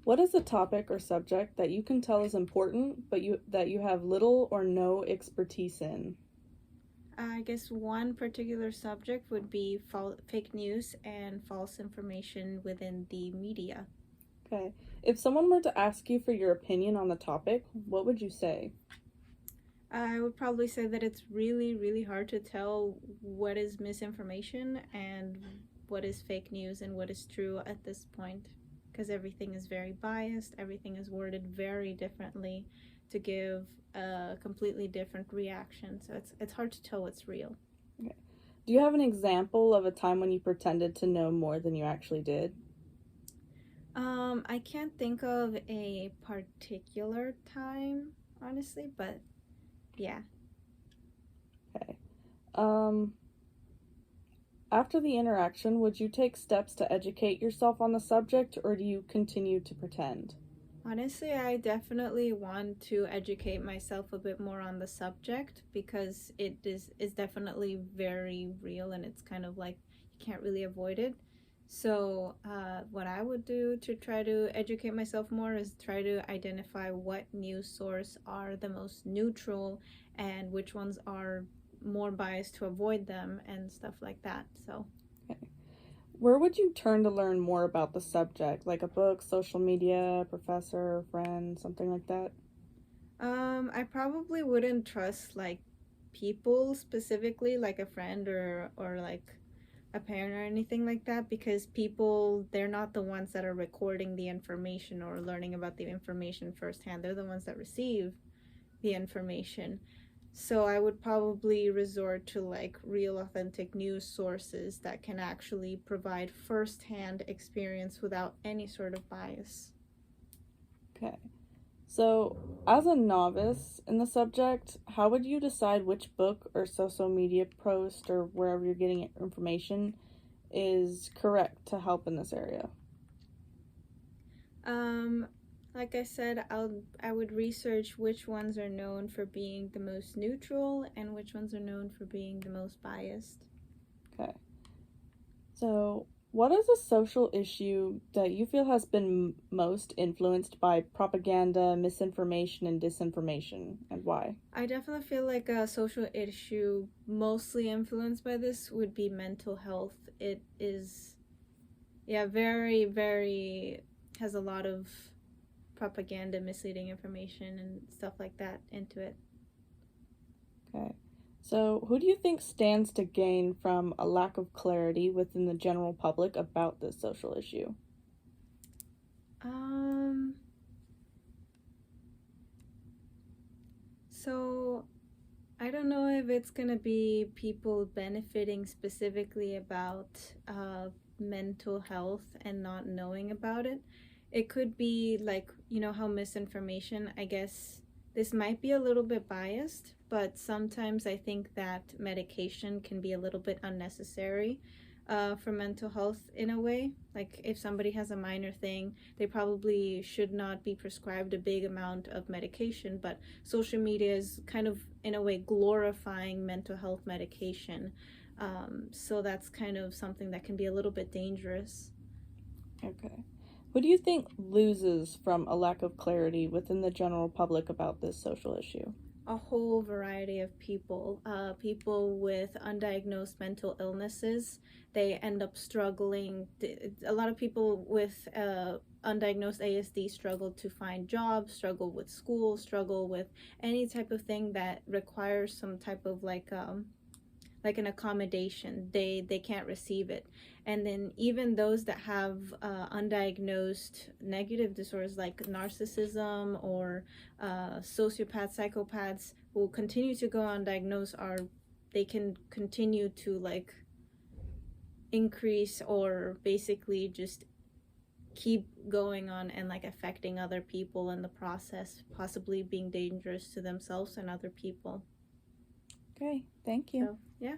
What is a topic or subject that you can tell is important, but you have little or no expertise in? I guess one particular subject would be fake news and false information within the media. Okay. If someone were to ask you for your opinion on the topic, what would you say? I would probably say that it's really, really hard to tell what is misinformation and what is fake news and what is true at this point because everything is very biased, everything is worded very differently to give a completely different reaction. So it's hard to tell what's real. Okay. Do you have an example of a time when you pretended to know more than you actually did? I can't think of a particular time, honestly, but yeah. Okay. Um, After the interaction, would you take steps to educate yourself on the subject, or do you continue to pretend? Honestly, I definitely want to educate myself a bit more on the subject because it is definitely very real and it's kind of like you can't really avoid it. So, what I would do to try to educate myself more is try to identify what news source are the most neutral and which ones are more biased to avoid them and stuff like that. So, Okay. Where would you turn to learn more about the subject, like a book, social media, professor, friend, something like that? I probably wouldn't trust like people specifically, like a friend or like a parent or anything like that, because people they're not the ones that are recording the information or learning about the information firsthand. They're the ones that receive the information. So I would probably resort to like real authentic news sources that can actually provide firsthand experience without any sort of bias. Okay. So, as a novice in the subject, how would you decide which book or social media post or wherever you're getting information is correct to help in this area? Um, like I said, I would research which ones are known for being the most neutral and which ones are known for being the most biased. Okay. So, what is a social issue that you feel has been most influenced by propaganda, misinformation, and disinformation, and why? I definitely feel like a social issue mostly influenced by this would be mental health. It is, yeah, very, very, has a lot of propaganda, misleading information, and stuff like that into it. Okay. So, who do you think stands to gain from a lack of clarity within the general public about this social issue? Um, so I don't know if it's gonna be people benefiting specifically about mental health and not knowing about it. It could be like, you know, how misinformation, I guess this might be a little bit biased, but sometimes I think that medication can be a little bit unnecessary for mental health in a way. Like, if somebody has a minor thing, they probably should not be prescribed a big amount of medication, but social media is kind of, in a way, glorifying mental health medication. So that's kind of something that can be a little bit dangerous. Okay. Who do you think loses from a lack of clarity within the general public about this social issue? A whole variety of people. People with undiagnosed mental illnesses, they end up struggling. A lot of people with undiagnosed ASD struggle to find jobs, struggle with school, struggle with any type of thing that requires some type of like an accommodation. They can't receive it. And then even those that have undiagnosed negative disorders like narcissism or sociopaths, psychopaths will continue to go undiagnosed, are they can continue to like increase or basically just keep going on and like affecting other people in the process, possibly being dangerous to themselves and other people. Okay, thank you. So yeah.